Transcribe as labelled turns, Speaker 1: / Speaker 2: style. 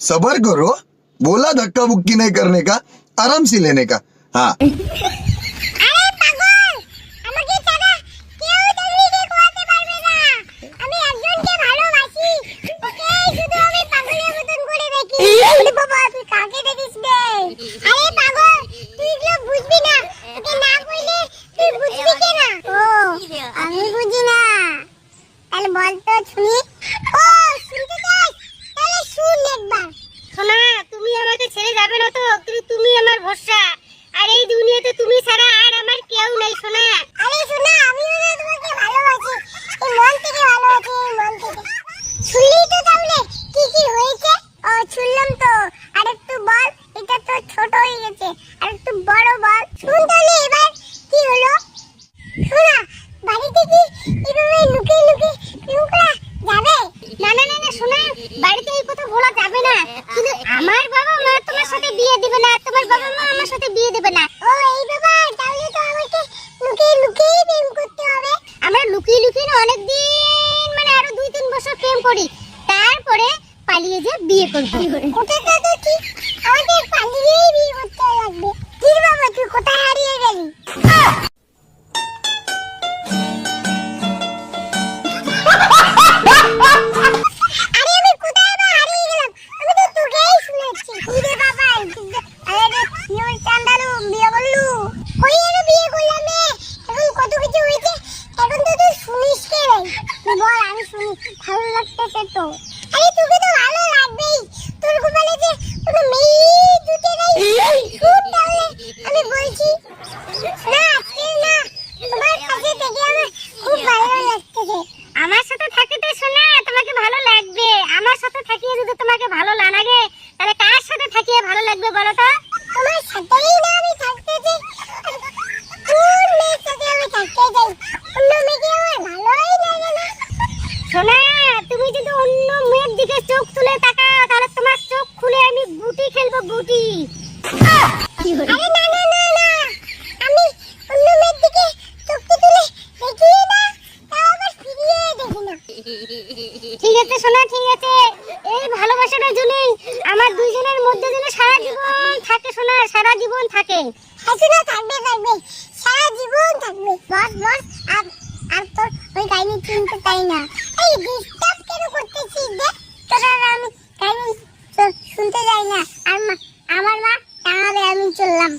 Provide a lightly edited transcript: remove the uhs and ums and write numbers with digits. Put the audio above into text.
Speaker 1: सबर करो, बोला धक्का बुक्की नहीं करने का, आराम से लेने का। हाँ
Speaker 2: আরে পাগল, আমাকে ছাড়া কেউ তোকে খোয়াতে পারবে না। আমি একজনকে ভালোবাসি, ওকে শুধু আমি পাগলের মতন করে দেখি। আরে বাবা, তুই কাকে দেখিস রে? আরে পাগল, তুই এগুলো বুঝবি না, তোকে না কইলে তুই বুঝবি কেনা? ও, আমি বুঝি না। তাহলে বল তো শুনি। ও, শুনতে চাস? তাহলে শুন একবার।
Speaker 3: সোনা, তুমি আমাকে ছেড়ে যাবে না তো? কিন্তু তুমি আমার ভরসা, আর এই দুনিয়াতে তুমি ছাড়া আর আমার কেউ নেই সোনা।
Speaker 2: আরে শোনা, আমিও না তোমাকে ভালোবাসি, এই মন থেকে ভালোবাসি, এই মন থেকে। শুনলি তো তাহলে কি কি হয়েছে? ও শুনলাম তো, আর একটু বল, এটা তো ছোট হয়ে গেছে, আর একটু বড় বল। শুন তাহলে এবার কি হলো। শোনা, বাড়িতে কি এভাবে লুকিয়ে লুকিয়ে প্রেম করা যাবে?
Speaker 3: না না না না সোনা, বাড়িতে এই কথা বলা যাবে না। কিন্তু আমার বাবা মা তোমার সাথে বিয়ে দিবে না, তোমার বাবা মা আমার সাথে বিয়ে দেবে না।
Speaker 2: ও এই ব্যাপার, তাহলে তো আমাকে লুকিয়ে লুকিয়ে প্রেম করতে হবে।
Speaker 3: আমরা লুকিয়ে লুকিয়ে না অনেক দিন, মানে আরো 2-3 বছর প্রেম করি, তারপরে পালিয়ে যে বিয়ে করব।
Speaker 2: ওটা তো ঠিক, আমাদের পালিয়েই বিয়ে করতে লাগবে। কি রে বাবা, তুই কোথায় হারিয়ে গেলি? আরে আমি কোথায় বা হারিয়ে গেলাম? আমি তো তোকেই শুনেছি। কি রে বাবা, আরে তুই চান্দালু বিয়ে করলু? কই এর বিয়ে করলাম রে? এখন কত কিছু হয়েছে, এখন তো তুই শুনিস কে রে? তুই বল, আমি শুনি, ভালো লাগতেছে তো। আরে তোকে তো ভালো লাগবেই, তোর কপালে যে কোনো মেয়ে জুটে নাই। খুব তাহলে আমি বলছি না, আজকে না, তোমার কাছে থেকে আমার খুব ভালো লাগতেছে।
Speaker 3: আমার সাথে থাকিতে সোনা তোমাকে ভালো লাগবে, আমার সাথে থাকিয়ে যদি তোমাকে ভালো না লাগে, তাহলে কার সাথে থাকিয়ে ভালো লাগবে বলো তো?
Speaker 2: তোমার সাথেই না আমি থাকতে চাই, কোন মেয়ের সাথে আমি থাকতে চাই? অন্য মেয়েকে আমার ভালোই লাগে না।
Speaker 3: সোনা, তুমি যদি অন্য মেয়ের দিকে চোখ তুলে তাকাও, তাহলে তোমার চোখ খুলে আমি গুটি খেলবো, গুটি।
Speaker 2: আরে না না না না, আমি অন্য মেয়ের দিকে চোখটা তুলে দেখিয়ে না, তাও আবার ফিরিয়ে দেখি না।
Speaker 3: ঠিক আছে সোনা, ঠিক আছে, এই ভালোবাসাটার জন্যই আমার দুইজনের মধ্যে যেন সারা জীবন থাকে সোনা, সারা জীবন থাকে।
Speaker 2: হাসিনা থাকবে থাকবে, সারা জীবন থাকবে। বস বস, আর তোর ওই কাহিনী চিনতে চাই না। এই ডিস্টার্ব কেন করতেছিস দেখ, তোরা আমি কাহিনী শুনতে চাই না। আর আমার মা টাঙাবে, আমি চললাম।